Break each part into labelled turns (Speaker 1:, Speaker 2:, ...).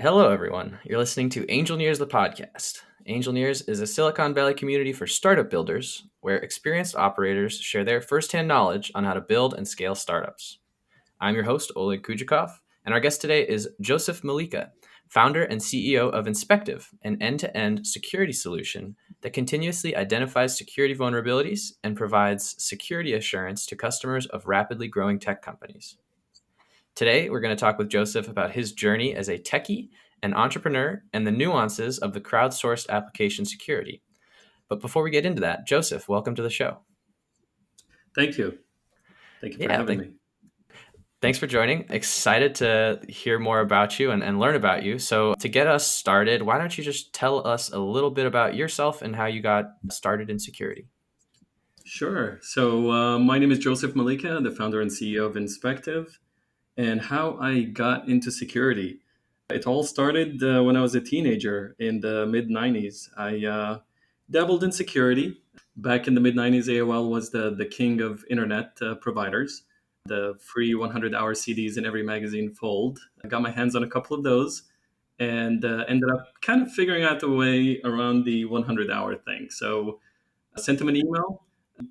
Speaker 1: Hello, everyone. You're listening to Angel Nears, the podcast. Angel Nears is a Silicon Valley community for startup builders where experienced operators share their firsthand knowledge on how to build and scale startups. I'm your host, Oleg Kujakov, and our guest today is Joseph Melika, founder and CEO of Inspective, an end-to-end security solution that continuously identifies security vulnerabilities and provides security assurance to customers of rapidly growing tech companies. Today, we're going to talk with Joseph about his journey as a techie, an entrepreneur, and the nuances of the crowdsourced application security. But before we get into that, Joseph, welcome to the show.
Speaker 2: Thank you. Thank you for
Speaker 1: Yeah,
Speaker 2: having me.
Speaker 1: thanks for joining. Excited to hear more about you and learn about you. So, to get us started, why don't you just tell us a little bit about yourself and how you got started in security?
Speaker 2: Sure. So, my name is Joseph Melika, the founder and CEO of Inspective, and how I got into security. It all started when I was a teenager in the mid 90s. I dabbled in security. Back in the mid 90s, AOL was the king of internet providers. The free 100-hour CDs in every magazine fold. I got my hands on a couple of those and ended up kind of figuring out the way around the 100-hour thing. So, I sent them an email,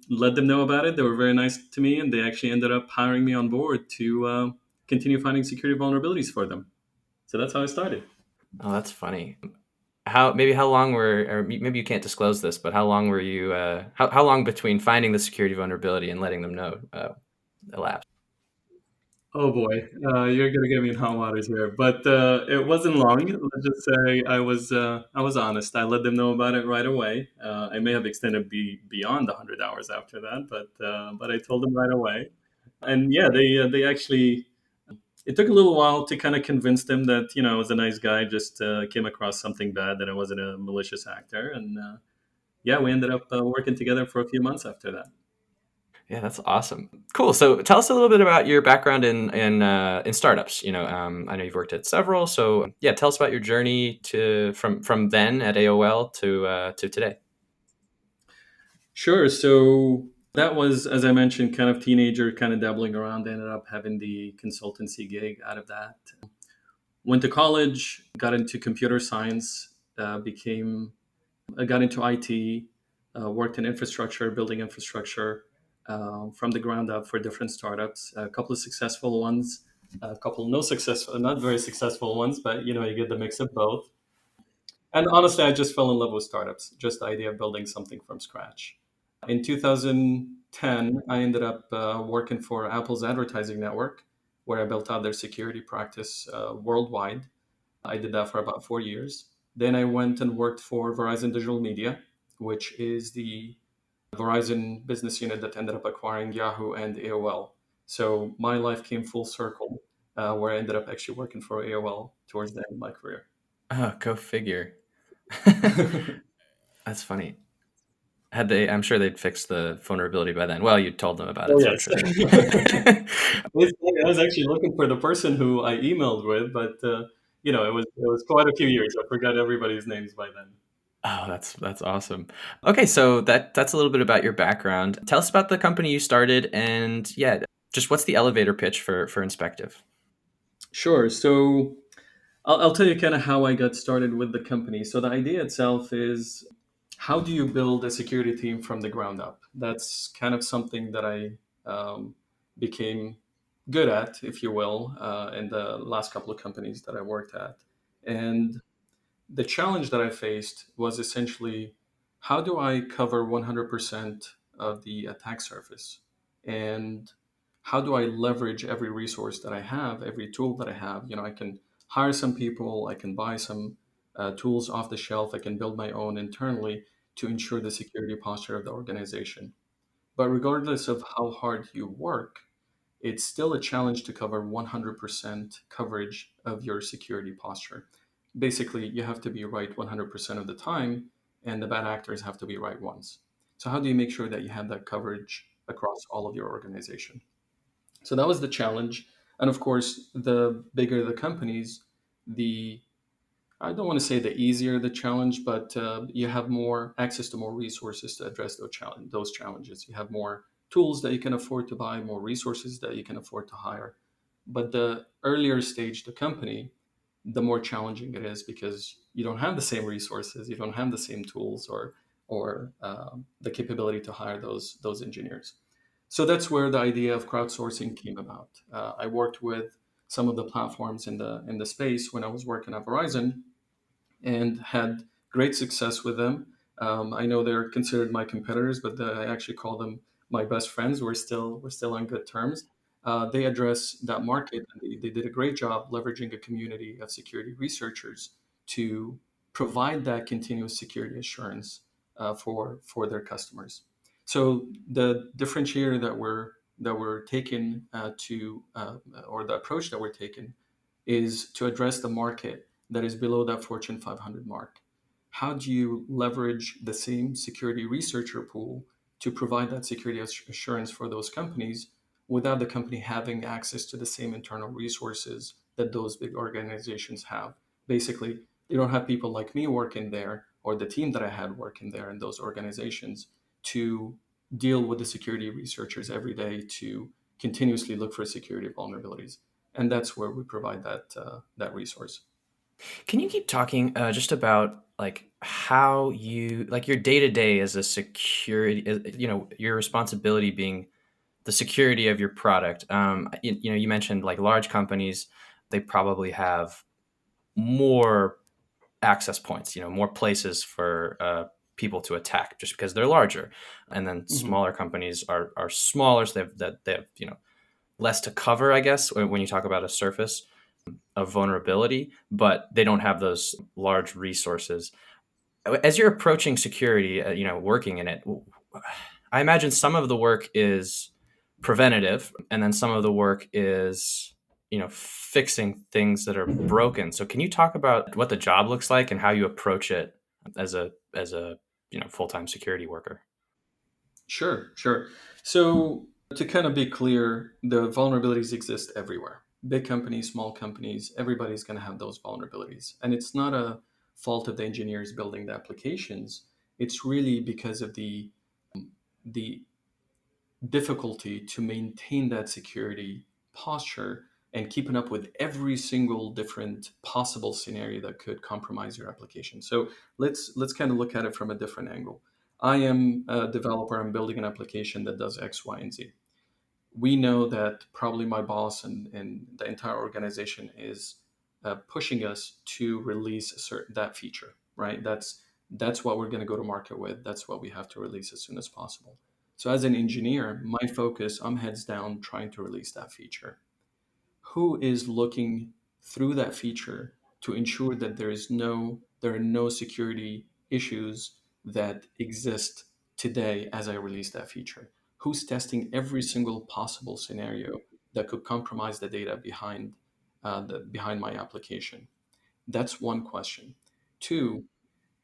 Speaker 2: let them know about it. They were very nice to me, and they actually ended up hiring me on board to continue finding security vulnerabilities for them. So that's how I started.
Speaker 1: Oh, that's funny. How long were, or maybe you can't disclose this, but how long were you, how long between finding the security vulnerability and letting them know elapsed?
Speaker 2: Oh boy, you're gonna get me in hot waters here, but it wasn't long. Let's just say I was honest. I let them know about it right away. I may have extended beyond 100 hours after that, but I told them right away. And yeah, they actually. It took a little while to kind of convince them that I was a nice guy. Just came across something bad, that I wasn't a malicious actor, and yeah, we ended up working together for a few months after that.
Speaker 1: Yeah, that's awesome. Cool. So tell us a little bit about your background in startups. I know you've worked at several. So yeah, tell us about your journey to from then at AOL to today.
Speaker 2: Sure. So that was, as I mentioned, kind of teenager, kind of dabbling around. Ended up having the consultancy gig out of that. Went to college, got into computer science, I got into IT, worked in infrastructure, building infrastructure from the ground up for different startups. A couple of successful ones, a couple no successful, not very successful ones, but you get the mix of both. And honestly, I just fell in love with startups, just the idea of building something from scratch. In 2010, I ended up working for Apple's advertising network, where I built out their security practice worldwide. I did that for about 4 years. Then I went and worked for Verizon Digital Media, which is the Verizon business unit that ended up acquiring Yahoo and AOL. So my life came full circle, where I ended up actually working for AOL towards the end of my career.
Speaker 1: Oh, go figure. That's funny. I'm sure they'd fixed the vulnerability by then. Well, you told them about
Speaker 2: Oh
Speaker 1: it, so I'm
Speaker 2: yes.
Speaker 1: sure.
Speaker 2: I was actually looking for the person who I emailed with, but it was quite a few years. I forgot everybody's names by then.
Speaker 1: Oh, that's awesome. Okay, so that's a little bit about your background. Tell us about the company you started, and yeah, just what's the elevator pitch for Inspective?
Speaker 2: Sure. So I'll tell you kind of how I got started with the company. So the idea itself is, how do you build a security team from the ground up? That's kind of something that I became good at, if you will, in the last couple of companies that I worked at. And the challenge that I faced was essentially, how do I cover 100% of the attack surface? And how do I leverage every resource that I have, every tool that I have? I can hire some people, I can buy some tools off the shelf, I can build my own internally to ensure the security posture of the organization. But regardless of how hard you work, it's still a challenge to cover 100% coverage of your security posture. Basically, you have to be right 100% of the time, and the bad actors have to be right once. So, how do you make sure that you have that coverage across all of your organization? So, that was the challenge. And of course, the bigger the companies, the I don't want to say the easier the challenge, but you have more access to more resources to address those challenges. You have more tools that you can afford to buy, more resources that you can afford to hire. But the earlier stage, the company, the more challenging it is because you don't have the same resources, you don't have the same tools or the capability to hire those engineers. So that's where the idea of crowdsourcing came about. I worked with some of the platforms in the space when I was working at Verizon, and had great success with them. I know they're considered my competitors, but I actually call them my best friends. We're still on good terms. They address that market, and they did a great job leveraging a community of security researchers to provide that continuous security assurance for their customers. So the differentiator that we're taking or the approach that we're taking is to address the market that is below that Fortune 500 mark. How do you leverage the same security researcher pool to provide that security assurance for those companies without the company having access to the same internal resources that those big organizations have? Basically, they don't have people like me working there or the team that I had working there in those organizations to deal with the security researchers every day to continuously look for security vulnerabilities, and that's where we provide that resource.
Speaker 1: Can you keep talking just about like how you like your day to day as a security, your responsibility being the security of your product? You mentioned like large companies, they probably have more access points, more places for people to attack just because they're larger, and then
Speaker 2: Mhm.
Speaker 1: smaller companies are smaller, so they have less to cover, I guess, when you talk about a surface of vulnerability, but they don't have those large resources. As you're approaching security, working in it, I imagine some of the work is preventative, and then some of the work is, fixing things that are broken. So, can you talk about what the job looks like and how you approach it as a full time security worker?
Speaker 2: Sure, sure. So to kind of be clear, the vulnerabilities exist everywhere. Big companies, small companies, everybody's going to have those vulnerabilities. And it's not a fault of the engineers building the applications. It's really because of the difficulty to maintain that security posture and keeping up with every single different possible scenario that could compromise your application. So let's kind of look at it from a different angle. I am a developer. I'm building an application that does X, Y, and Z. We know that probably my boss and the entire organization is pushing us to release that feature, right? That's what we're going to go to market with. That's what we have to release as soon as possible. So as an engineer, my focus, I'm heads down trying to release that feature. Who is looking through that feature to ensure that there are no security issues that exist today as I release that feature? Who's testing every single possible scenario that could compromise the data behind my application? That's one question. Two,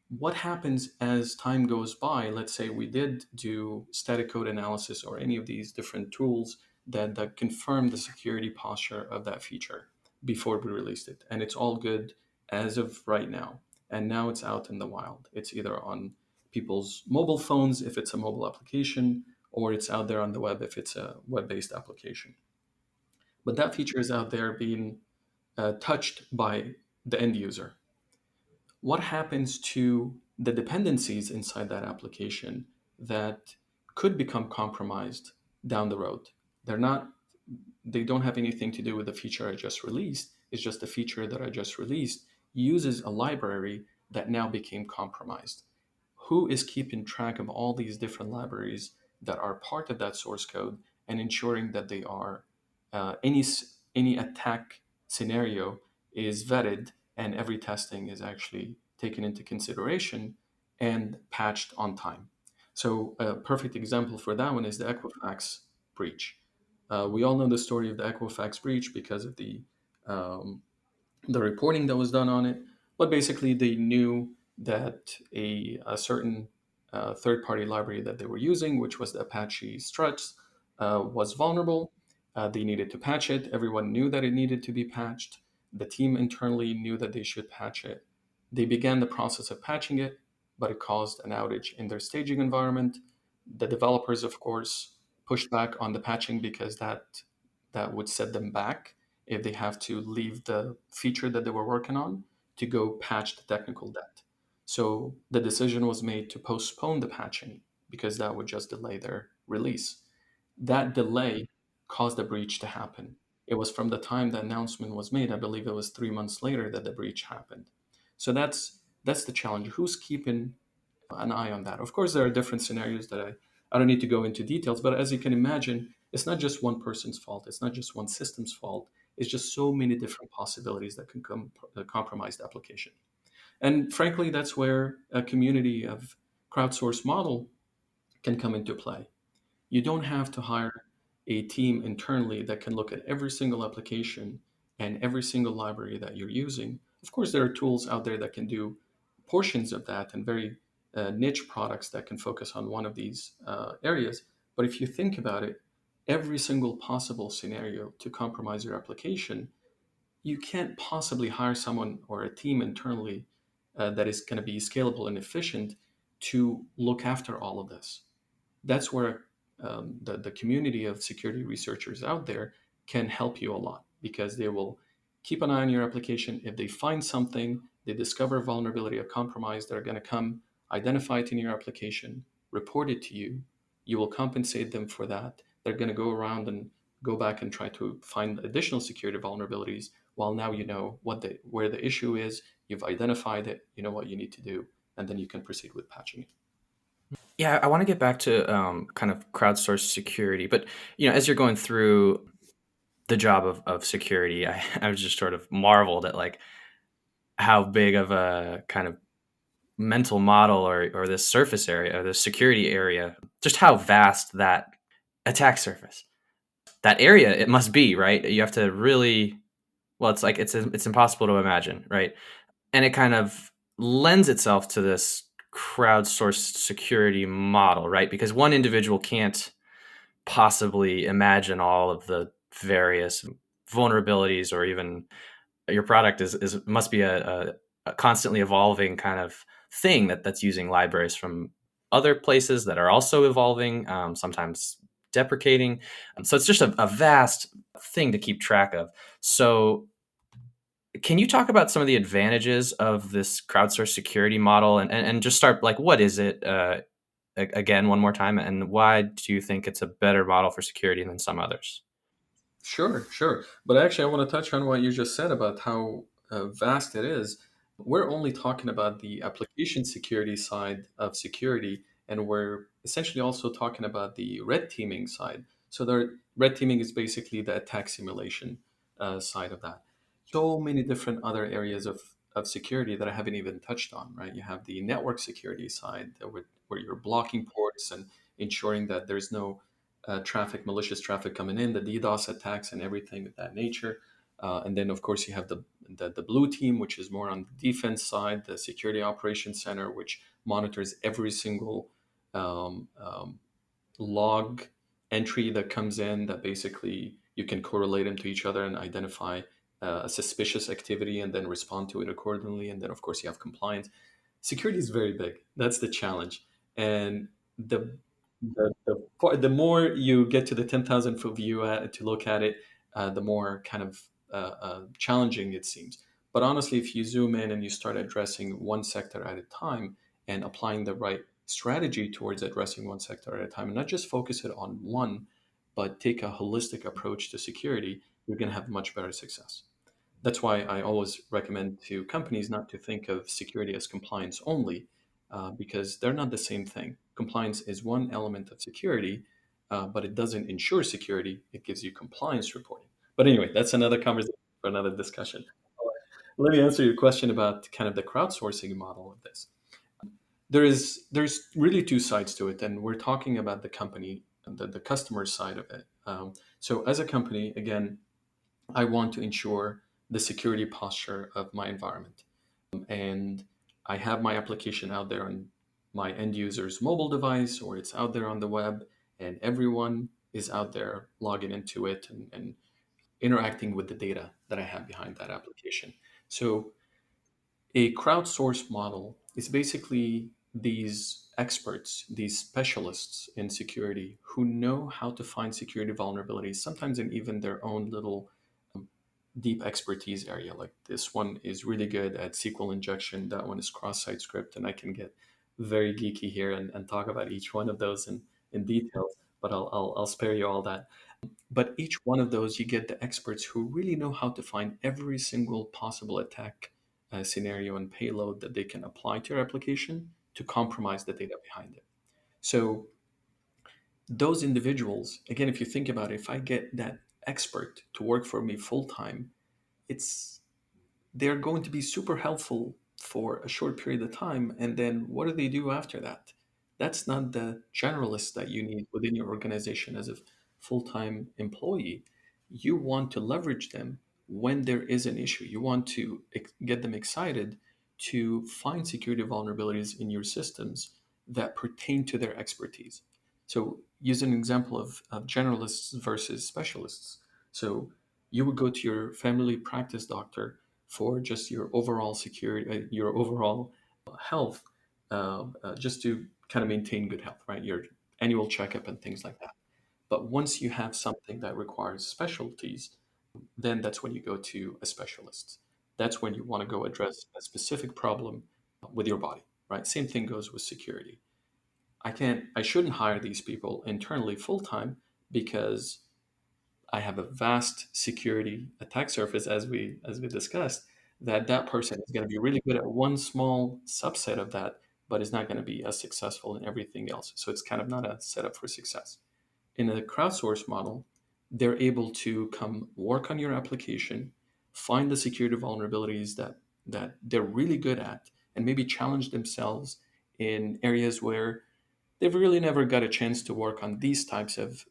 Speaker 2: what happens as time goes by? Let's say we did do static code analysis or any of these different tools that confirm the security posture of that feature before we released it. And it's all good as of right now. And now it's out in the wild. It's either on people's mobile phones if it's a mobile application, or it's out there on the web if it's a web based application. But that feature is out there being touched by the end user. What happens to the dependencies inside that application that could become compromised down the road? They're not, they don't have anything to do with the feature I just released. It's just the feature that I just released uses a library that now became compromised. Who is keeping track of all these different libraries that are part of that source code and ensuring that they are any attack scenario is vetted and every testing is actually taken into consideration and patched on time? So a perfect example for that one is the Equifax breach. We all know the story of the Equifax breach because of um, the reporting that was done on it. But basically, they knew that a certain third party library that they were using, which was the Apache Struts, was vulnerable. They needed to patch it. Everyone knew that it needed to be patched. The team internally knew that they should patch it. They began the process of patching it, but it caused an outage in their staging environment. The developers, of course, pushed back on the patching because that would set them back if they have to leave the feature that they were working on to go patch the technical debt. So the decision was made to postpone the patching because that would just delay their release. That delay caused the breach to happen. It was from the time the announcement was made, I believe it was 3 months later that the breach happened. So that's the challenge. Who's keeping an eye on that? Of course, there are different scenarios that I don't need to go into details, but as you can imagine, it's not just one person's fault. It's not just one system's fault. It's just so many different possibilities that can compromise the application. And frankly, that's where a community of crowdsourced model can come into play. You don't have to hire a team internally that can look at every single application and every single library that you're using. Of course, there are tools out there that can do portions of that and very niche products that can focus on one of these areas. But if you think about it, every single possible scenario to compromise your application, you can't possibly hire someone or a team internally that is going to be scalable and efficient to look after all of this. That's where the community of security researchers out there can help you a lot because they will keep an eye on your application. If they find something, they discover a vulnerability or compromise, they're going to come identify it in your application, report it to you. You will compensate them for that. They're going to go around and go back and try to find additional security vulnerabilities. While now you know where the issue is, you've identified it, you know what you need to do, and then you can proceed with patching it.
Speaker 1: Yeah, I want to get back to kind of crowdsourced security, but as you're going through the job of security, I was just sort of marveled at like how big of a kind of mental model or this surface area or this security area, just how vast that attack surface, that area it must be, right? You have to really, well, it's like it's impossible to imagine, right? And it kind of lends itself to this crowdsourced security model, right? Because one individual can't possibly imagine all of the various vulnerabilities, or even your product is must be a constantly evolving kind of thing that's using libraries from other places that are also evolving, sometimes deprecating. So it's just a vast thing to keep track of. So can you talk about some of the advantages of this crowdsourced security model, and just start like, what is it, again, one more time, and why do you think it's a better model for security than some others?
Speaker 2: Sure, sure. But actually, I want to touch on what you just said about how vast it is. We're only talking about the application security side of security, and we're essentially also talking about the red teaming side. So, the red teaming is basically the attack simulation side of that. So many different other areas of security that I haven't even touched on, right? You have the network security side where you're blocking ports and ensuring that there's no traffic, malicious traffic coming in, the DDoS attacks, and everything of that nature. And then, of course, you have the blue team, which is more on the defense side, the security operations center, which monitors every single um, um, log entry that comes in, that basically you can correlate them to each other and identify a suspicious activity and then respond to it accordingly. And then, of course, you have compliance. Security is very big. That's the challenge. And the more you get to the 10,000 foot view to look at it, the more kind of challenging it seems. But honestly, if you zoom in and you start addressing one sector at a time and applying the right strategy towards addressing one sector at a time, and not just focus it on one, but take a holistic approach to security, you're going to have much better success. That's why I always recommend to companies not to think of security as compliance only, because they're not the same thing. Compliance is one element of security, but it doesn't ensure security. It gives you compliance reporting. But anyway, that's another conversation for another discussion. Let me answer your question about kind of the crowdsourcing model of this. There's really two sides to it, and we're talking about the company, the customer side of it. So as a company, again, I want to ensure the security posture of my environment. And I have my application out there on my end user's mobile device, or it's out there on the web, and everyone is out there logging into it and interacting with the data that I have behind that application. So a crowdsourced model is basically these experts, these specialists in security who know how to find security vulnerabilities, sometimes in even their own little deep expertise area. Like this one is really good at SQL injection, that one is cross-site script, and I can get very geeky here and talk about each one of those in detail, but I'll spare you all that. But each one of those, you get the experts who really know how to find every single possible attack scenario and payload that they can apply to your application to compromise the data behind it. So those individuals, again, if you think about it, if I get that expert to work for me full time, it's they're going to be super helpful for a short period of time. And then what do they do after that? That's not the generalist that you need within your organization as a full time employee. You want to leverage them when there is an issue. You want to get them excited to find security vulnerabilities in your systems that pertain to their expertise. So, use an example of generalists versus specialists. So, you would go to your family practice doctor for just your overall security, your overall health, just to kind of maintain good health, right? Your annual checkup and things like that. But once you have something that requires specialties, then that's when you go to a specialist. That's when you want to go address a specific problem with your body, right? Same thing goes with security. I shouldn't hire these people internally full time because I have a vast security attack surface, as we discussed, that person is going to be really good at one small subset of that, but is not going to be as successful in everything else. So it's kind of not a setup for success. In a crowdsource model, they're able to come work on your application, find the security vulnerabilities that they're really good at, and maybe challenge themselves in areas where they've really never got a chance to work on these types of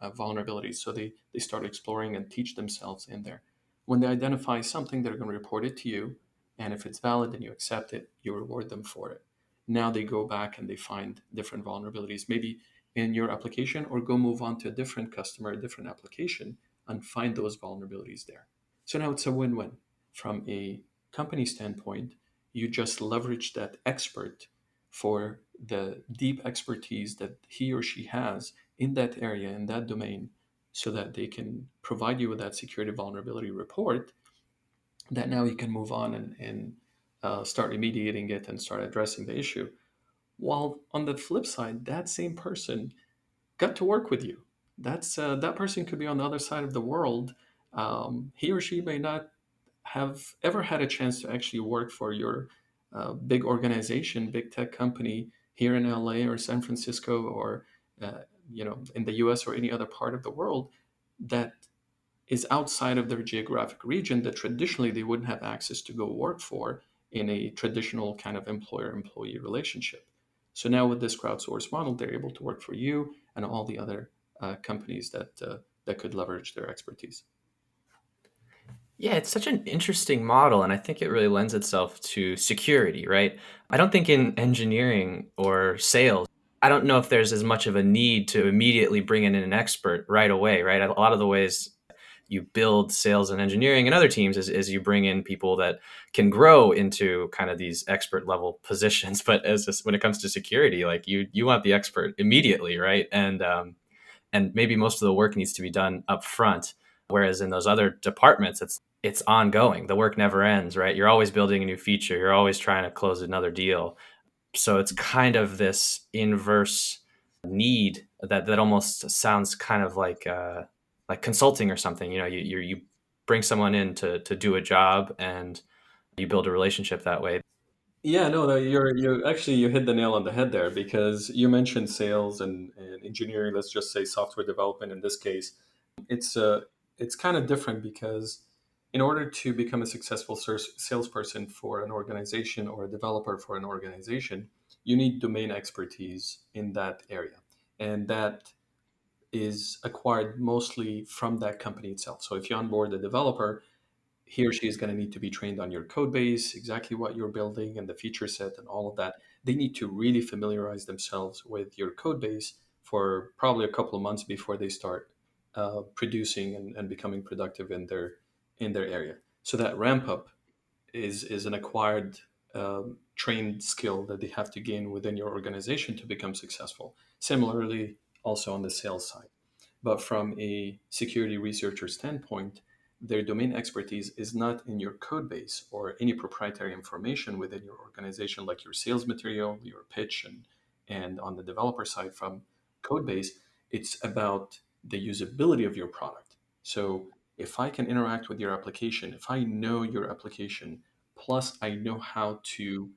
Speaker 2: vulnerabilities. So they start exploring and teach themselves in there. When they identify something, they're going to report it to you. And if it's valid and you accept it, you reward them for it. Now they go back and they find different vulnerabilities, maybe in your application, or go move on to a different customer, a different application, and find those vulnerabilities there. So now it's a win win. From a company standpoint, you just leverage that expert for the deep expertise that he or she has in that area, in that domain, so that they can provide you with that security vulnerability report that now you can move on and start remediating it and start addressing the issue. While on the flip side, that same person got to work with you. That person could be on the other side of the world. He or she may not have ever had a chance to actually work for your big organization, big tech company here in LA or San Francisco or in the US or any other part of the world that is outside of their geographic region that traditionally they wouldn't have access to go work for in a traditional kind of employer-employee relationship. So now with this crowdsource model, they're able to work for you and all the other companies that could leverage their expertise.
Speaker 1: Yeah, it's such an interesting model, and I think it really lends itself to security, right? I don't think in engineering or sales, I don't know if there's as much of a need to immediately bring in an expert right away, right? A lot of the ways you build sales and engineering and other teams is you bring in people that can grow into kind of these expert level positions. But when it comes to security, like you want the expert immediately, right? And maybe most of the work needs to be done up front. Whereas in those other departments, it's ongoing. The work never ends, right? You're always building a new feature. You're always trying to close another deal. So it's kind of this inverse need that almost sounds kind of like consulting or something. You know, you bring someone in to do a job and you build a relationship that way.
Speaker 2: Yeah, no, no, you actually you hit the nail on the head there because you mentioned sales and engineering. Let's just say software development in this case. It's it's kind of different because in order to become a successful salesperson for an organization or a developer for an organization, you need domain expertise in that area, and that is acquired mostly from that company itself. So if you onboard a developer, he or she is going to need to be trained on your code base, exactly what you're building and the feature set and all of that. They need to really familiarize themselves with your code base for probably a couple of months before they start producing and becoming productive in their area. So that ramp up is an acquired trained skill that they have to gain within your organization to become successful. Similarly, also on the sales side. But from a security researcher standpoint, their domain expertise is not in your code base or any proprietary information within your organization, like your sales material, your pitch, and on the developer side from code base, it's about the usability of your product. So if I can interact with your application, if I know your application, plus I know how to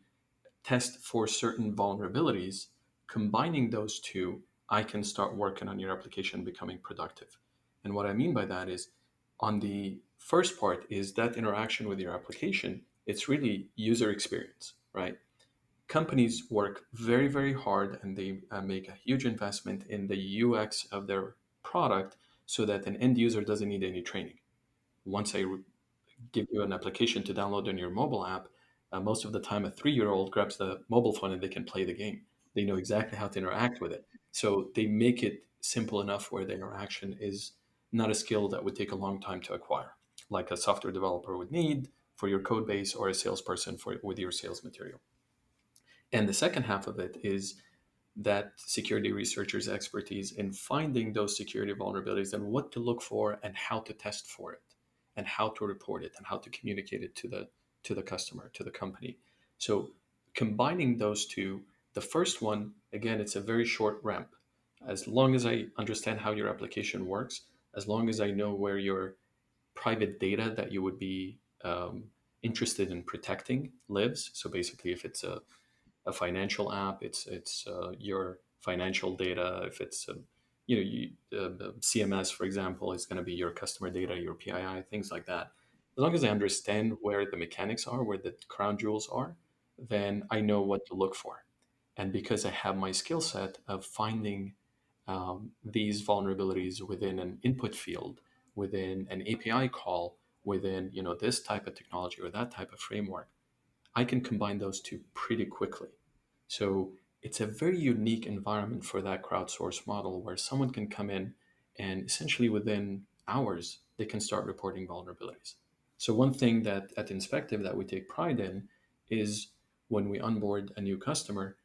Speaker 2: test for certain vulnerabilities, combining those two, I can start working on your application becoming productive. And what I mean by that is on the first part is that interaction with your application, it's really user experience, right? Companies work very, very hard and they make a huge investment in the UX of their product so that an end user doesn't need any training. Once I give you an application to download on your mobile app, most of the time a 3-year-old grabs the mobile phone and they can play the game. They know exactly how to interact with it. So they make it simple enough where the interaction is not a skill that would take a long time to acquire, like a software developer would need for your code base or a salesperson for with your sales material. And the second half of it is that security researchers' expertise in finding those security vulnerabilities and what to look for and how to test for it and how to report it and how to communicate it to the customer, to the company. So combining those two, the first one, again, it's a very short ramp. As long as I understand how your application works, as long as I know where your private data that you would be interested in protecting lives. So basically, if it's a financial app. It's your financial data. If it's CMS, for example, is going to be your customer data, your PII, things like that. As long as I understand where the mechanics are, where the crown jewels are, then I know what to look for. And because I have my skill set of finding these vulnerabilities within an input field, within an API call, within this type of technology or that type of framework, I can combine those two pretty quickly. So it's a very unique environment for that crowdsource model where someone can come in and essentially within hours, they can start reporting vulnerabilities. So one thing that at Inspective that we take pride in is when we onboard a new customer,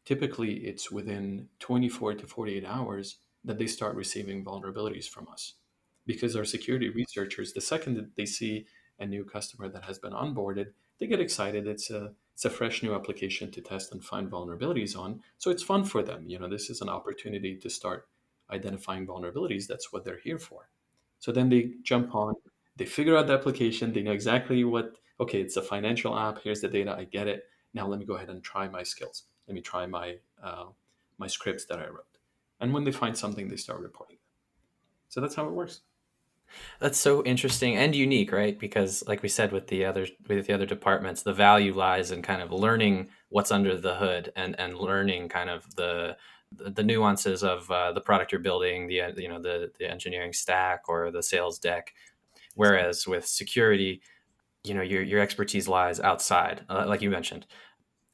Speaker 2: typically it's within 24 to 48 hours that they start receiving vulnerabilities from us. Because our security researchers, the second that they see a new customer that has been onboarded, they get excited. It's a fresh new application to test and find vulnerabilities on. So it's fun for them. This is an opportunity to start identifying vulnerabilities. That's what they're here for. So then they jump on, they figure out the application, they know exactly what, okay, it's a financial app, here's the data, I get it. Now let me go ahead and try my skills. Let me try my scripts that I wrote. And when they find something, they start reporting. So that's how it works.
Speaker 1: That's so interesting and unique, right? Because, like we said, with the other departments, the value lies in kind of learning what's under the hood and learning kind of the nuances of the product you're building, the engineering stack or the sales deck.
Speaker 2: Exactly.
Speaker 1: Whereas with security, your expertise lies outside, like you mentioned,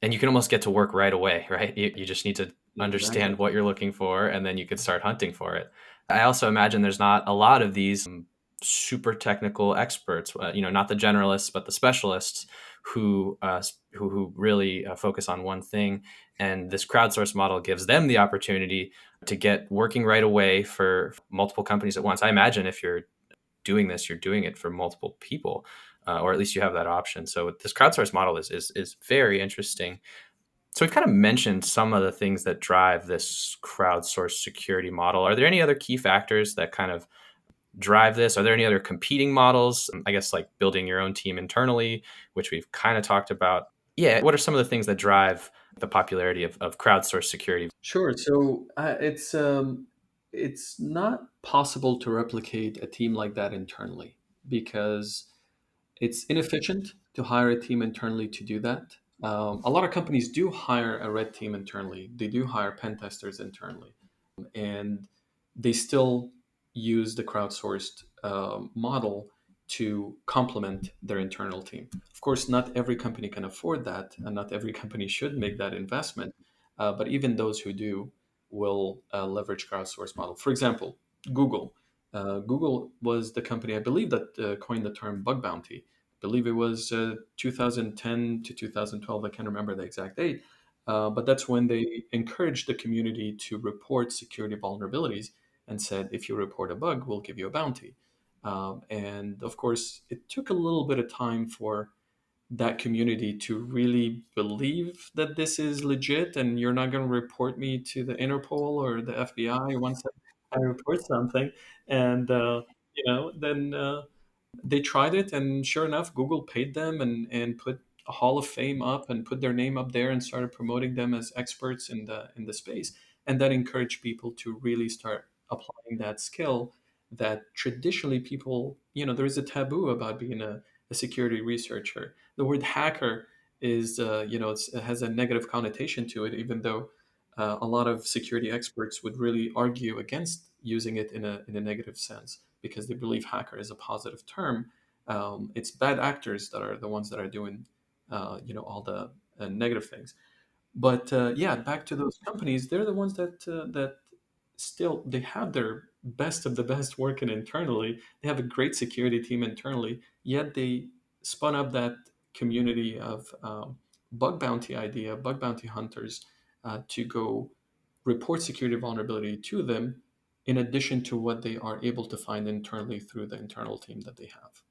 Speaker 1: and you can almost get to work right away, right? You just need to
Speaker 2: Exactly.
Speaker 1: understand what you're looking for, and then you could start hunting for it. I also imagine there's not a lot of these super technical experts, not the generalists, but the specialists who really focus on one thing. And this crowdsource model gives them the opportunity to get working right away for multiple companies at once. I imagine if you're doing this, you're doing it for multiple people, or at least you have that option. So this crowdsource model is very interesting. So we've kind of mentioned some of the things that drive this crowdsourced security model. Are there any other key factors that kind of drive this? Are there any other competing models? I guess like building your own team internally, which we've kind of talked about. Yeah, what are some of the things that drive the popularity of crowdsourced security?
Speaker 2: Sure. So it's not possible to replicate a team like that internally because it's inefficient to hire a team internally to do that. A lot of companies do hire a red team internally. They do hire pen testers internally, and they still use the crowdsourced model to complement their internal team. Of course, not every company can afford that, and not every company should make that investment. But even those who do will leverage crowdsourced model. For example, Google. Google was the company I believe that coined the term bug bounty. I believe it was 2010 to 2012. I can't remember the exact date, but that's when they encouraged the community to report security vulnerabilities and said, if you report a bug, we'll give you a bounty. And of course, it took a little bit of time for that community to really believe that this is legit and you're not going to report me to the Interpol or the FBI once I report something. And, then they tried it, and sure enough, Google paid them and put a Hall of Fame up and put their name up there and started promoting them as experts in the space. And that encouraged people to really start applying that skill that traditionally people, there is a taboo about being a security researcher. The word hacker is, it has a negative connotation to it, even though a lot of security experts would really argue against using it in a negative sense because they believe hacker is a positive term. It's bad actors that are the ones that are doing, all the negative things. But yeah, back to those companies, they're the ones that still they have their best of the best working internally. They have a great security team internally, yet they spun up that community of bug bounty hunters, to go report security vulnerability to them, in addition to what they are able to find internally through the internal team that they have.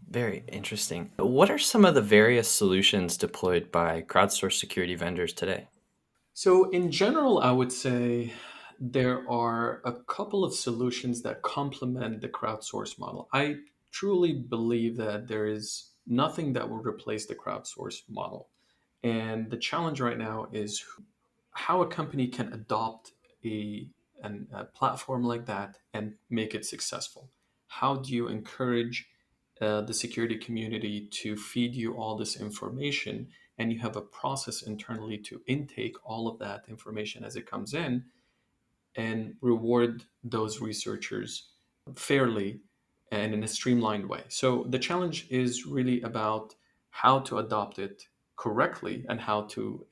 Speaker 1: Very interesting. What are some of the various solutions deployed by crowdsourced security vendors today?
Speaker 2: So, in general, I would say there are a couple of solutions that complement the crowdsource model. I truly believe that there is nothing that will replace the crowdsource model. And the challenge right now is how a company can adopt a, a platform like that and make it successful. How do you encourage the security community to feed you all this information, and you have a process internally to intake all of that information as it comes in and reward those researchers fairly and in a streamlined way. So the challenge is really about how to adopt it correctly and how to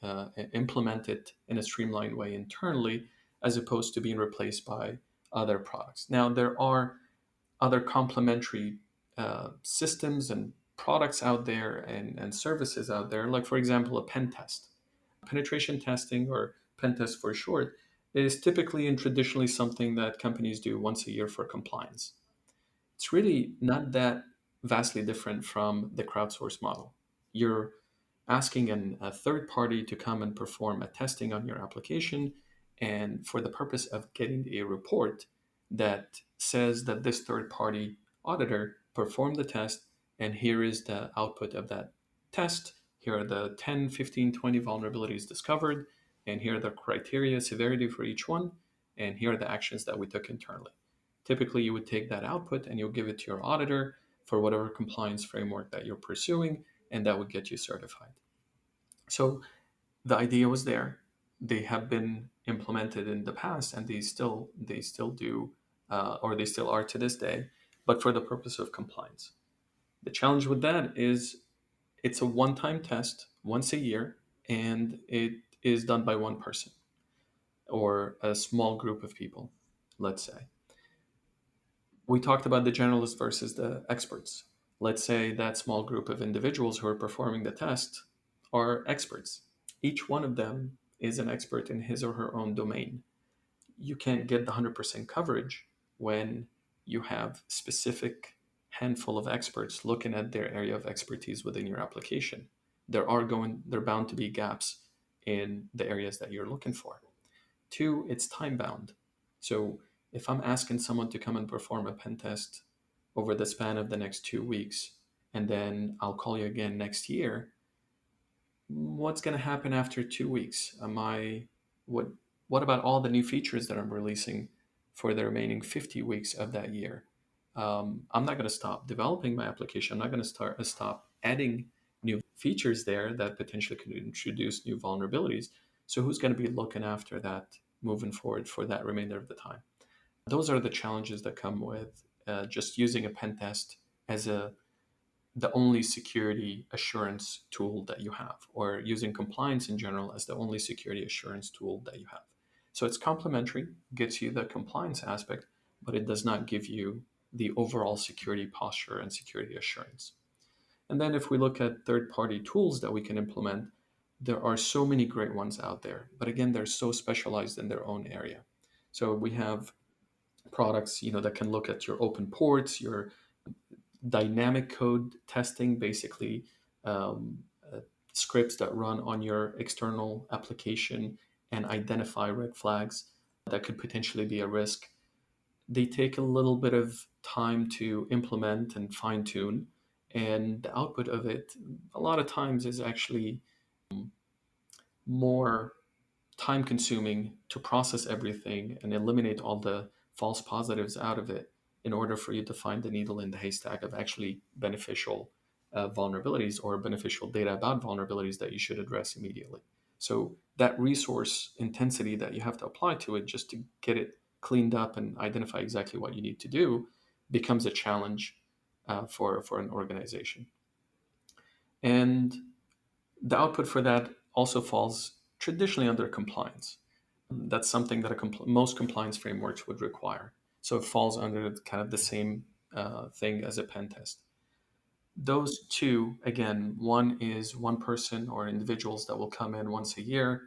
Speaker 2: implement it in a streamlined way internally, as opposed to being replaced by other products. Now, there are other complementary systems and products out there, and services out there, like, for example, a pen test. Penetration testing, or pen test for short, is typically and traditionally something that companies do once a year for compliance. It's really not that vastly different from the crowdsource model. You're asking a third party to come and perform a testing on your application, and for the purpose of getting a report that says that this third party auditor performed the test, and here is the output of that test. Here are the 10, 15, 20 vulnerabilities discovered, and here are the criteria, severity for each one, and here are the actions that we took internally. Typically, you would take that output and you'll give it to your auditor for whatever compliance framework that you're pursuing, and that would get you certified. So the idea was there. They have been implemented in the past, and they still do, or they still are to this day, but for the purpose of compliance. The challenge with that is it's a one-time test once a year, and it is done by one person or a small group of people, let's say. We talked about the generalists versus the experts. Let's say that small group of individuals who are performing the test are experts. Each one of them is an expert in his or her own domain. You can't get the 100% coverage when you have specific handful of experts looking at their area of expertise within your application. There are bound to be gaps in the areas that you're looking for. Two, it's time bound. So if I'm asking someone to come and perform a pen test over the span of the next 2 weeks, and then I'll call you again next year, what's going to happen after 2 weeks? What what about all the new features that I'm releasing for the remaining 50 weeks of that year? I'm not going to stop developing my application. I'm not going to stop adding new features there that potentially could introduce new vulnerabilities. So who's going to be looking after that moving forward for that remainder of the time? Those are the challenges that come with just using a pen test as the only security assurance tool that you have, or using compliance in general as the only security assurance tool that you have. So it's complementary, gets you the compliance aspect, but it does not give you the overall security posture and security assurance. And then if we look at third party tools that we can implement, there are so many great ones out there. But again, they're so specialized in their own area. So we have products, that can look at your open ports, your dynamic code testing, basically um, uh, scripts that run on your external application and identify red flags that could potentially be a risk. They take a little bit of time to implement and fine tune, and the output of it, a lot of times, is actually more time consuming to process everything and eliminate all the false positives out of it in order for you to find the needle in the haystack of actually beneficial vulnerabilities or beneficial data about vulnerabilities that you should address immediately. So that resource intensity that you have to apply to it just to get it cleaned up and identify exactly what you need to do becomes a challenge for an organization. And the output for that also falls traditionally under compliance. That's something that most compliance frameworks would require. So it falls under kind of the same thing as a pen test. Those two, again, one is one person or individuals that will come in once a year.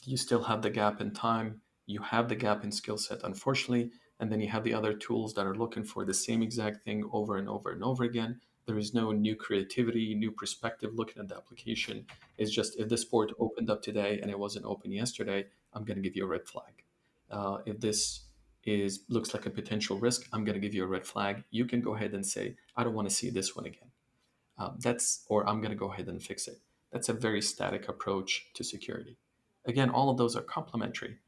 Speaker 2: You still have the gap in time, you have the gap in skill set, unfortunately, and then you have the other tools that are looking for the same exact thing over and over and over again. There is no new creativity, new perspective looking at the application. It's just if this port opened up today and it wasn't open yesterday, I'm going to give you a red flag. If this is looks like a potential risk, I'm going to give you a red flag. You can go ahead and say, I don't want to see this one again. Or I'm going to go ahead and fix it. That's a very static approach to security. Again, all of those are complementary,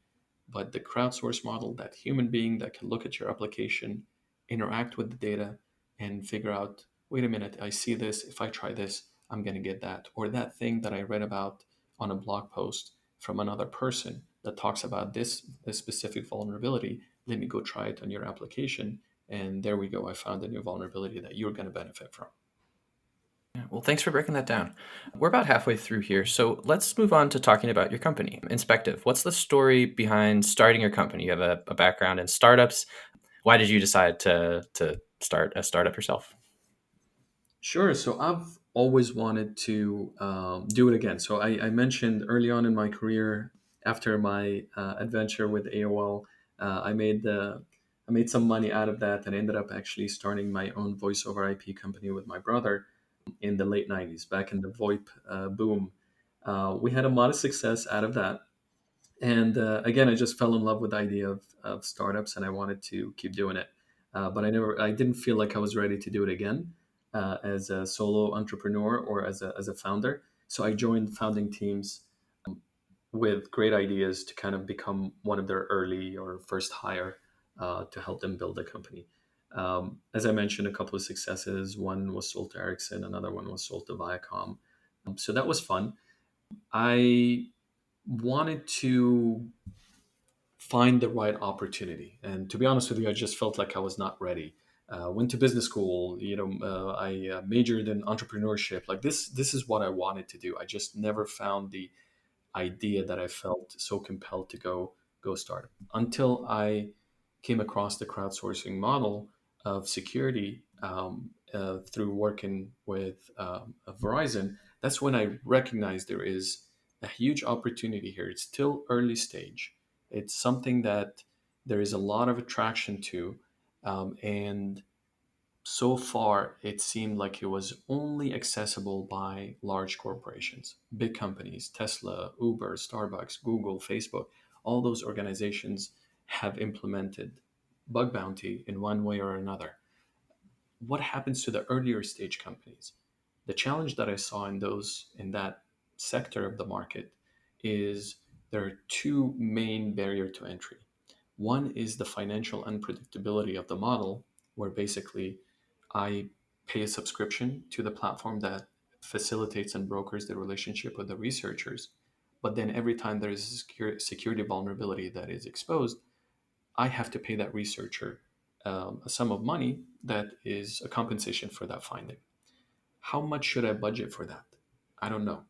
Speaker 2: but the crowdsource model, that human being that can look at your application, interact with the data, and figure out, wait a minute, I see this. If I try this, I'm going to get that. Or that thing that I read about on a blog post from another person that talks about this specific vulnerability. Let me go try it on your application. And there we go. I found a new vulnerability that you're going to benefit from.
Speaker 1: Yeah, well, thanks for breaking that down. We're about halfway through here, so let's move on to talking about your company, Inspective. What's the story behind starting your company? You have a background in startups. Why did you decide to start a startup yourself?
Speaker 2: Sure. So I've always wanted to do it again. So I mentioned early on in my career, after my adventure with AOL, I made some money out of that and ended up actually starting my own voice over IP company with my brother in the late '90s, back in the VoIP boom. We had a modest success out of that. And again, I just fell in love with the idea of startups, and I wanted to keep doing it. But I didn't feel like I was ready to do it again as a solo entrepreneur or as a founder. So I joined founding teams with great ideas to kind of become one of their early or first hire to help them build a company. As I mentioned, a couple of successes. One was sold to Ericsson, another one was sold to Viacom. So that was fun. I wanted to find the right opportunity. And to be honest with you, I just felt like I was not ready. Went to business school, I majored in entrepreneurship. Like this is what I wanted to do. I just never found the idea that I felt so compelled to go start until I came across the crowdsourcing model of security through working with Verizon. That's when I recognized there is a huge opportunity here. It's still early stage. It's something that there is a lot of attraction to, and so far it seemed like it was only accessible by large corporations, big companies, Tesla, Uber, Starbucks, Google, Facebook. All those organizations have implemented bug bounty in one way or another. What happens to the earlier stage companies? The challenge that I saw in that sector of the market is there are two main barrier to entry. One is the financial unpredictability of the model, where basically I pay a subscription to the platform that facilitates and brokers the relationship with the researchers. But then every time there is a security vulnerability that is exposed, I have to pay that researcher a sum of money that is a compensation for that finding. How much should I budget for that? I don't know.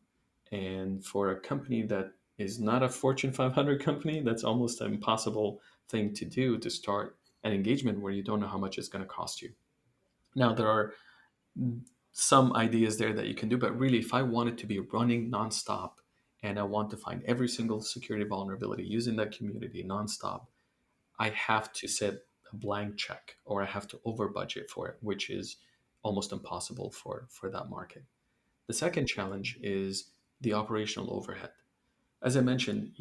Speaker 2: And for a company that is not a Fortune 500 company, that's almost an impossible thing to do, to start an engagement where you don't know how much it's going to cost you. Now, there are some ideas there that you can do, but really, if I want it to be running nonstop and I want to find every single security vulnerability using that community nonstop, I have to set a blank check, or I have to over budget for it, which is almost impossible for that market. The second challenge is the operational overhead. As I mentioned,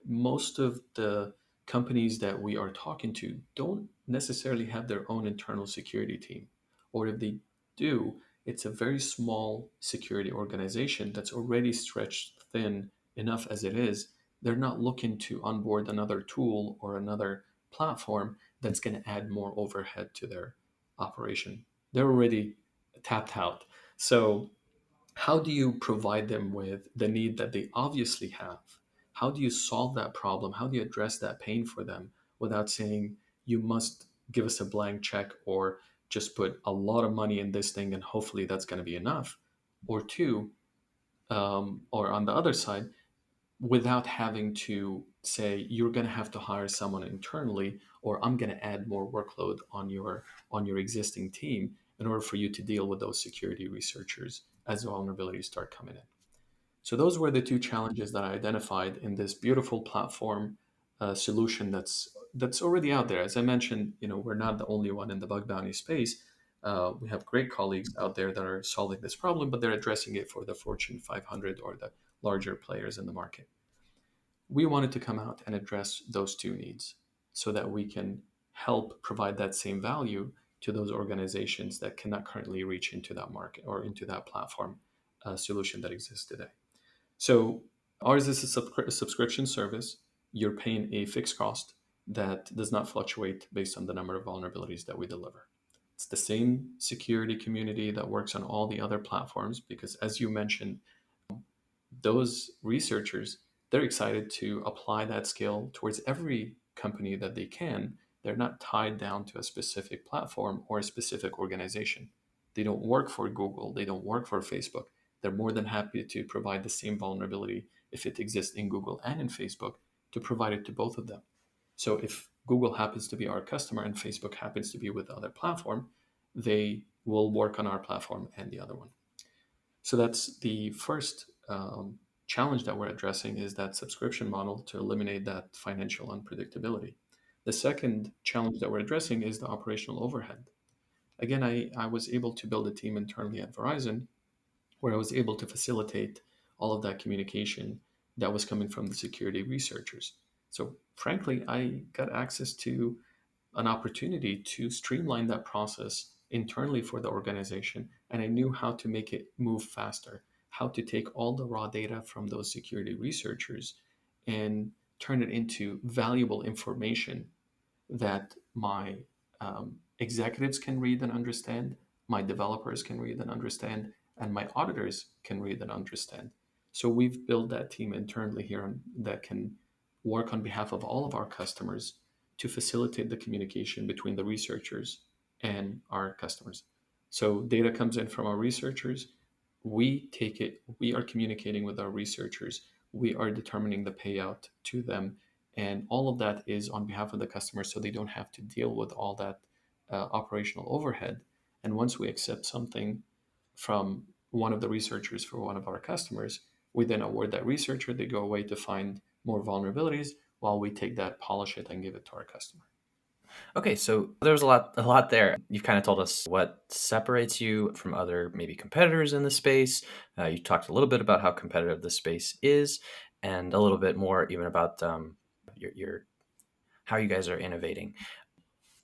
Speaker 2: most of the companies that we are talking to don't necessarily have their own internal security team. Or if they do, it's a very small security organization that's already stretched thin enough as it is. They're not looking to onboard another tool or another platform that's going to add more overhead to their operation. They're already tapped out. So how do you provide them with the need that they obviously have? How do you solve that problem? How do you address that pain for them without saying you must give us a blank check or just put a lot of money in this thing and hopefully that's going to be enough? Or two, or on the other side, without having to say you're going to have to hire someone internally or I'm going to add more workload on your existing team in order for you to deal with those security researchers as vulnerabilities start coming in. So those were the two challenges that I identified in this beautiful platform solution that's already out there. As I mentioned, we're not the only one in the bug bounty space. We have great colleagues out there that are solving this problem, but they're addressing it for the Fortune 500 or the larger players in the market. We wanted to come out and address those two needs so that we can help provide that same value to those organizations that cannot currently reach into that market or into that platform solution that exists today. So ours is a subscription service. You're paying a fixed cost that does not fluctuate based on the number of vulnerabilities that we deliver. It's the same security community that works on all the other platforms because, as you mentioned, those researchers, they're excited to apply that skill towards every company that they can. They're not tied down to a specific platform or a specific organization. They don't work for Google, they don't work for Facebook. They're more than happy to provide the same vulnerability if it exists in Google and in Facebook to provide it to both of them. So if Google happens to be our customer and Facebook happens to be with the other platform, they will work on our platform and the other one. So that's the first challenge that we're addressing is that subscription model to eliminate that financial unpredictability. The second challenge that we're addressing is the operational overhead. Again, I was able to build a team internally at Verizon where I was able to facilitate all of that communication that was coming from the security researchers. So frankly, I got access to an opportunity to streamline that process internally for the organization. And I knew how to make it move faster, how to take all the raw data from those security researchers and turn it into valuable information that my executives can read and understand, my developers can read and understand, and my auditors can read and understand. So we've built that team internally here that can work on behalf of all of our customers to facilitate the communication between the researchers and our customers. So data comes in from our researchers, we take it, we are communicating with our researchers, we are determining the payout to them, and all of that is on behalf of the customer so they don't have to deal with all that operational overhead. And once we accept something from one of the researchers for one of our customers, we then award that researcher, they go away to find more vulnerabilities while we take that, polish it, and give it to our customer.
Speaker 1: Okay, so there's a lot there. You've kind of told us what separates you from other maybe competitors in the space. You talked a little bit about how competitive the space is, and a little bit more even about your how you guys are innovating.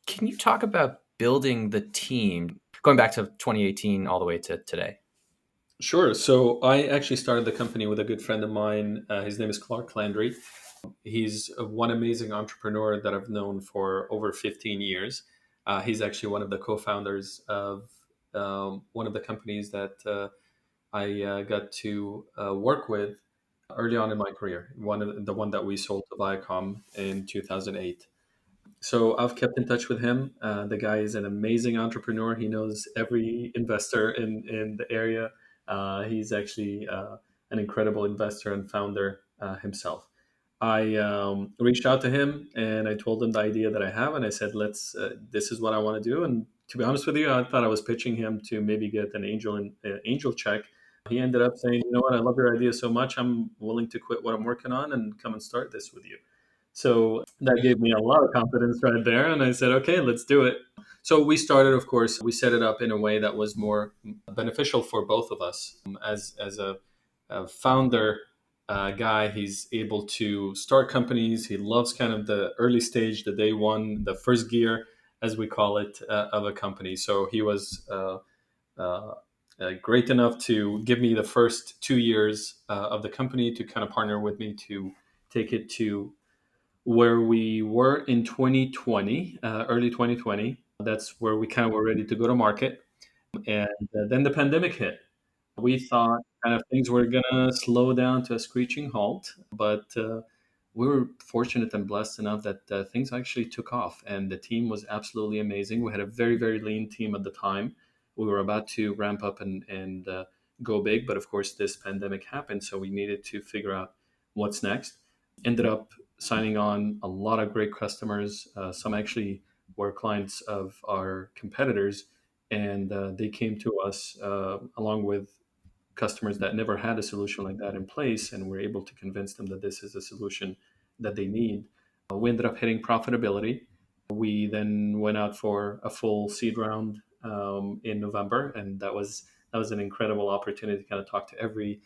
Speaker 1: Can you talk about building the team going back to 2018 all the way to today?
Speaker 2: Sure. So I actually started the company with a good friend of mine. His name is Clark Landry. He's one amazing entrepreneur that I've known for over 15 years. He's actually one of the co-founders of one of the companies that I got to work with early on in my career. The one that we sold to Viacom in 2008. So I've kept in touch with him. The guy is an amazing entrepreneur. He knows every investor in the area. He's actually an incredible investor and founder himself. I reached out to him and I told him the idea that I have, and I said, "Let's. This is what I want to do." And to be honest with you, I thought I was pitching him to maybe get an angel check. He ended up saying, "You know what? I love your idea so much. I'm willing to quit what I'm working on and come and start this with you." So that gave me a lot of confidence right there. And I said, okay, let's do it. So we started, of course, we set it up in a way that was more beneficial for both of us. As a founder guy, he's able to start companies. He loves kind of the early stage, the day one, the first gear, as we call it, of a company. So he was uh, great enough to give me the first 2 years of the company to kind of partner with me to take it to where we were in 2020, early 2020. That's where we kind of were ready to go to market. And then the pandemic hit. We thought kind of things were going to slow down to a screeching halt, but we were fortunate and blessed enough that things actually took off, and the team was absolutely amazing. We had a very, very lean team at the time. We were about to ramp up and go big, but of course, this pandemic happened, so we needed to figure out what's next. Ended up signing on a lot of great customers. Some actually were clients of our competitors, and they came to us along with customers that never had a solution like that in place, and we're able to convince them that this is a solution that they need. We ended up hitting profitability. We then went out for a full seed round in November, and that was an incredible opportunity to kind of talk to every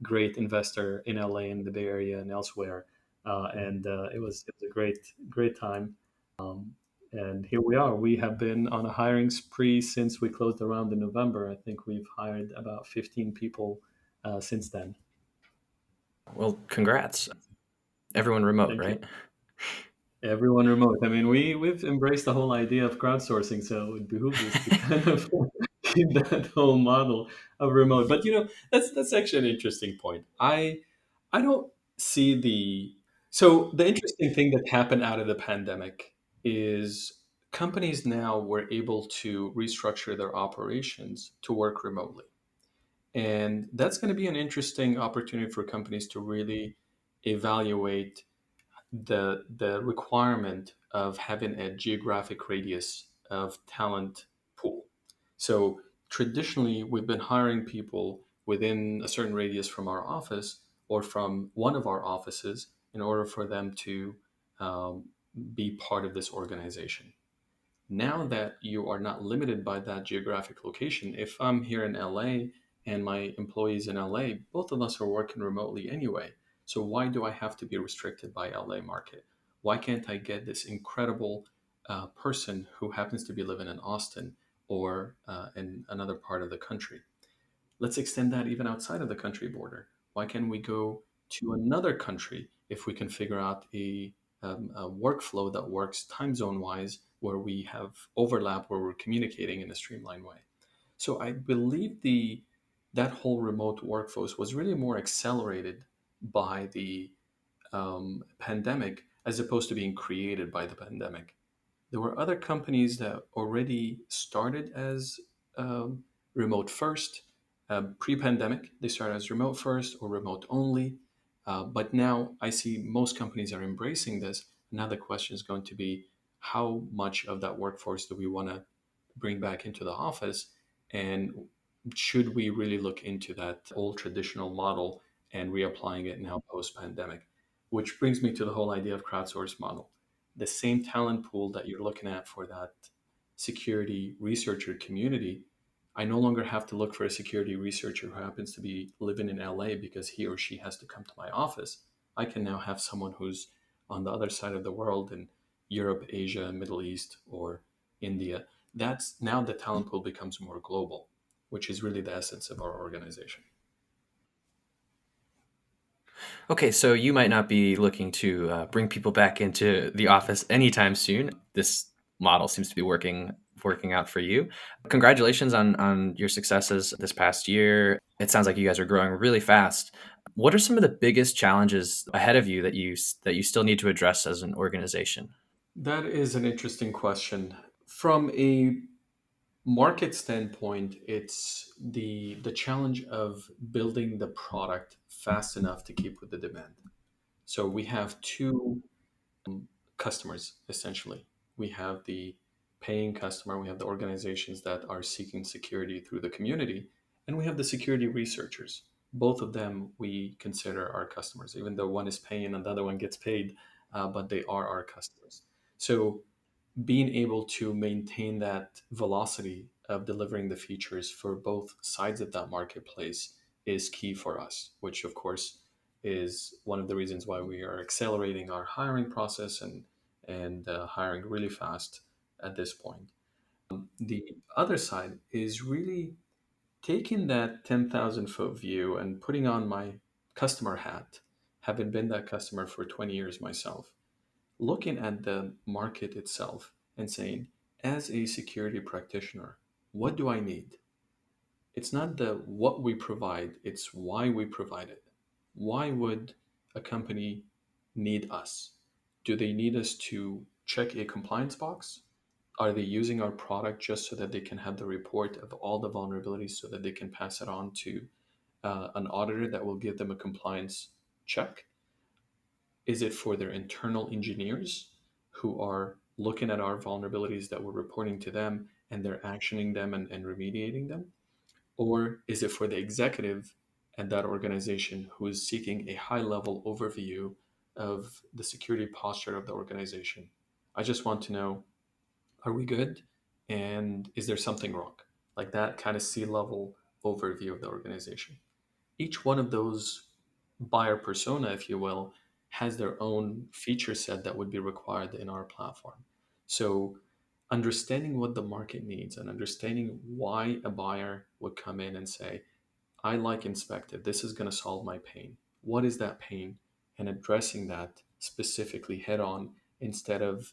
Speaker 2: great investor in LA and the Bay Area and elsewhere. And it was a great time. Um, and here we are. We have been on a hiring spree since we closed the round in November. I think we've hired about 15 people since then.
Speaker 1: Well, congrats. Everyone remote,
Speaker 2: Thank you.
Speaker 1: right?
Speaker 2: Everyone remote. I mean, we've embraced the whole idea of crowdsourcing, so it behooves us to kind of keep that whole model of remote. But that's actually an interesting point. I don't see the so the interesting thing that happened out of the pandemic is companies now were able to restructure their operations to work remotely. And that's going to be an interesting opportunity for companies to really evaluate the requirement of having a geographic radius of talent pool. So traditionally, we've been hiring people within a certain radius from our office or from one of our offices in order for them to um, be part of this organization. Now that you are not limited by that geographic location, if I'm here in LA and my employees in LA, both of us are working remotely anyway. So why do I have to be restricted by LA market? Why can't I get this incredible person who happens to be living in Austin or in another part of the country? Let's extend that even outside of the country border. Why can't we go to another country if we can figure out a workflow that works time zone wise, where we have overlap, where we're communicating in a streamlined way? So I believe the that whole remote workforce was really more accelerated by the pandemic as opposed to being created by the pandemic. There were other companies that already started as um, remote first. Pre-pandemic, they started as remote first or remote only. But now I see most companies are embracing this. Now the question is going to be, how much of that workforce do we want to bring back into the office? And should we really look into that old traditional model and reapplying it now post-pandemic? Which brings me to the whole idea of crowdsource model. The same talent pool that you're looking at for that security researcher community, I no longer have to look for a security researcher who happens to be living in LA because he or she has to come to my office. I can now have someone who's on the other side of the world in Europe, Asia, Middle East, or India. That's now the talent pool becomes more global, which is really the essence of our organization.
Speaker 1: Okay, so you might not be looking to bring people back into the office anytime soon. This model seems to be working out for you. Congratulations on your successes this past year. It sounds like you guys are growing really fast. What are some of the biggest challenges ahead of you that you still need to address as an organization?
Speaker 2: That is an interesting question. From a market standpoint, it's the challenge of building the product fast enough to keep with the demand. So we have two customers essentially. We have the paying customer, we have the organizations that are seeking security through the community, and we have the security researchers. Both of them we consider our customers, even though one is paying and the other one gets paid. but they are our customers. So being able to maintain that velocity of delivering the features for both sides of that marketplace is key for us, which of course is one of the reasons why we are accelerating our hiring process and hiring really fast at this point. The other side is really taking that 10,000-foot view and putting on my customer hat, having been that customer for 20 years myself, looking at the market itself and saying, as a security practitioner, what do I need? It's not the what we provide, it's why we provide it. Why would a company need us? Do they need us to check a compliance box? Are they using our product just so that they can have the report of all the vulnerabilities so that they can pass it on to an auditor that will give them a compliance check? Is it for their internal engineers who are looking at our vulnerabilities that we're reporting to them and they're actioning them and remediating them? Or is it for the executive at that organization who is seeking a high level overview of the security posture of the organization? I just want to know, are we good? And is there something wrong? Like that kind of C level overview of the organization. Each one of those buyer persona, if you will, has their own feature set that would be required in our platform. So, understanding what the market needs and understanding why a buyer would come in and say, I like Inspective, this is going to solve my pain. What is that pain? And addressing that specifically head on instead of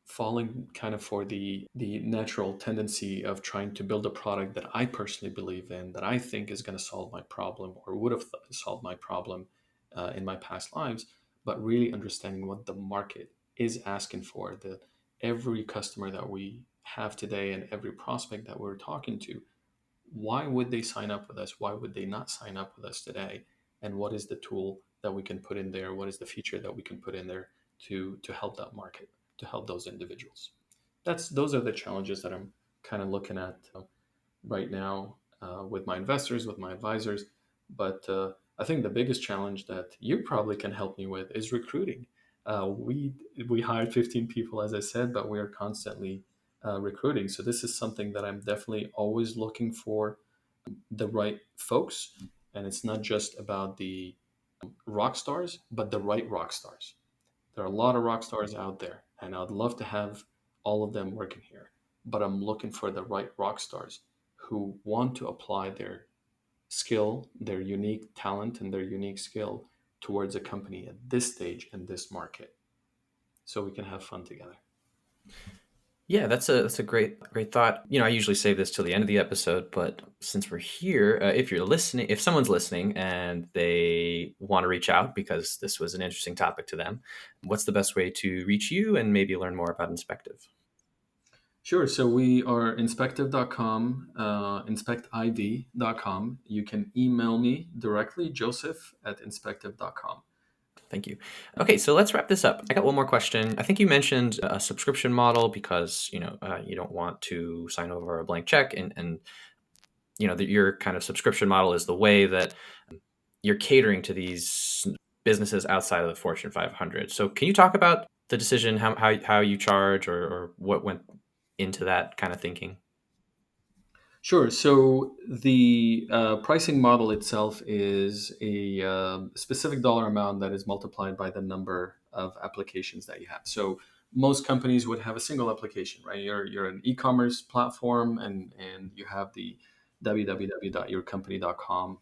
Speaker 2: falling kind of for the natural tendency of trying to build a product that I personally believe in, that I think is going to solve my problem or would have solved my problem in my past lives, but really understanding what the market is asking for. That every customer that we have today and every prospect that we're talking to, why would they sign up with us? Why would they not sign up with us today? And what is the tool that we can put in there? What is the feature that we can put in there to help that market, to help those individuals? Those are the challenges that I'm kind of looking at right now with my investors, with my advisors. But I think the biggest challenge that you probably can help me with is recruiting. We hired 15 people, as I said, but we are constantly recruiting. So this is something that I'm definitely always looking for the right folks, and it's not just about the rock stars, but the right rock stars. There are a lot of rock stars out there, and I'd love to have all of them working here. But I'm looking for the right rock stars who want to apply their skill, their unique talent, and their unique skill towards a company at this stage in this market, so we can have fun together.
Speaker 1: Yeah, that's a great thought. I usually save this till the end of the episode, but since we're here, if you're listening, if someone's listening and they want to reach out because this was an interesting topic to them, what's the best way to reach you and maybe learn more about Inspective?
Speaker 2: Sure. So we are inspective.com, inspectiv.com. You can email me directly, joseph at inspective.com.
Speaker 1: Thank you. Okay, so let's wrap this up. I got one more question. I think you mentioned a subscription model because you don't want to sign over a blank check, and that your kind of subscription model is the way that you're catering to these businesses outside of the Fortune 500. So can you talk about the decision, how you charge, or what went into that kind of thinking?
Speaker 2: Sure. So the pricing model itself is a specific dollar amount that is multiplied by the number of applications that you have. So most companies would have a single application, right? You're an e-commerce platform, and you have the www.yourcompany.com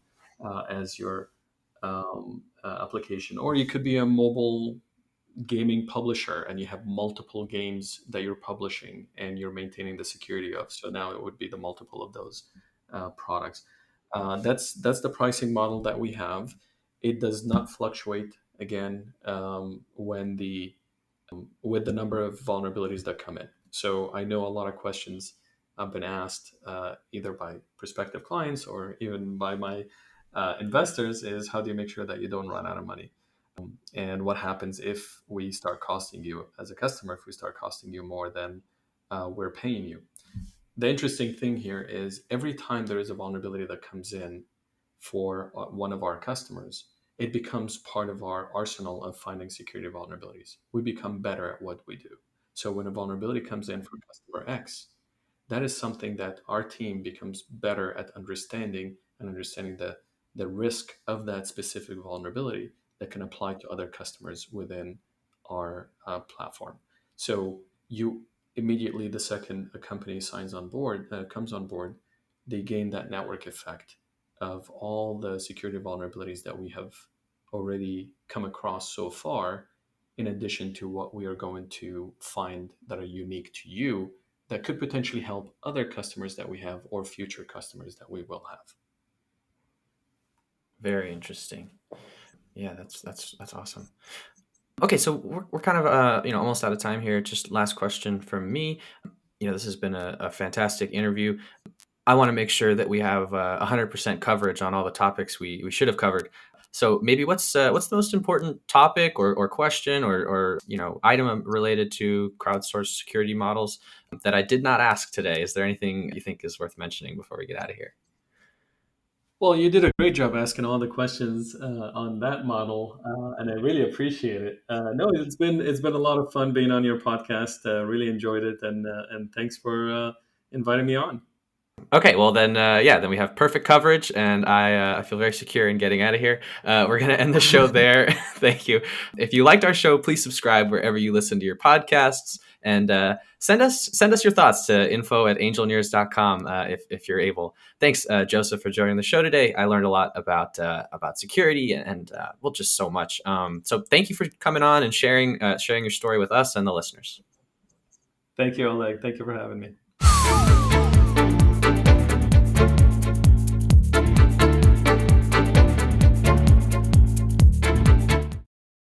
Speaker 2: as your application, or you could be a mobile gaming publisher and you have multiple games that you're publishing and you're maintaining the security of. So now it would be the multiple of those products. That's the pricing model that we have. It does not fluctuate again when the with the number of vulnerabilities that come in. So I know a lot of questions have been asked either by prospective clients or even by my investors is how do you make sure that you don't run out of money? And what happens if we start costing you as a customer, if we start costing you more than we're paying you? The interesting thing here is every time there is a vulnerability that comes in for one of our customers, it becomes part of our arsenal of finding security vulnerabilities. We become better at what we do. So when a vulnerability comes in from customer X, that is something that our team becomes better at understanding, and understanding the risk of that specific vulnerability that can apply to other customers within our platform. So you immediately, the second a company signs on board, comes on board, they gain that network effect of all the security vulnerabilities that we have already come across so far, in addition to what we are going to find that are unique to you, that could potentially help other customers that we have or future customers that we will have.
Speaker 1: Very interesting. Yeah, that's awesome. Okay, so we're kind of almost out of time here. Just last question from me. This has been a fantastic interview. I want to make sure that we have 100% coverage on all the topics we should have covered. So maybe what's the most important topic or question or item related to crowdsourced security models that I did not ask today? Is there anything you think is worth mentioning before we get out of here?
Speaker 2: Well, you did a great job asking all the questions on that model, and I really appreciate it. No, it's been a lot of fun being on your podcast. Really enjoyed it, and thanks for inviting me on.
Speaker 1: Okay, well then, then we have perfect coverage, and I feel very secure in getting out of here. We're gonna end the show there. Thank you. If you liked our show, please subscribe wherever you listen to your podcasts, and send us your thoughts to info@angelnears.com if you're able. Thanks, Joseph, for joining the show today. I learned a lot about security and well, just so much. So thank you for coming on and sharing your story with us and the listeners.
Speaker 2: Thank you, Oleg. Thank you for having me.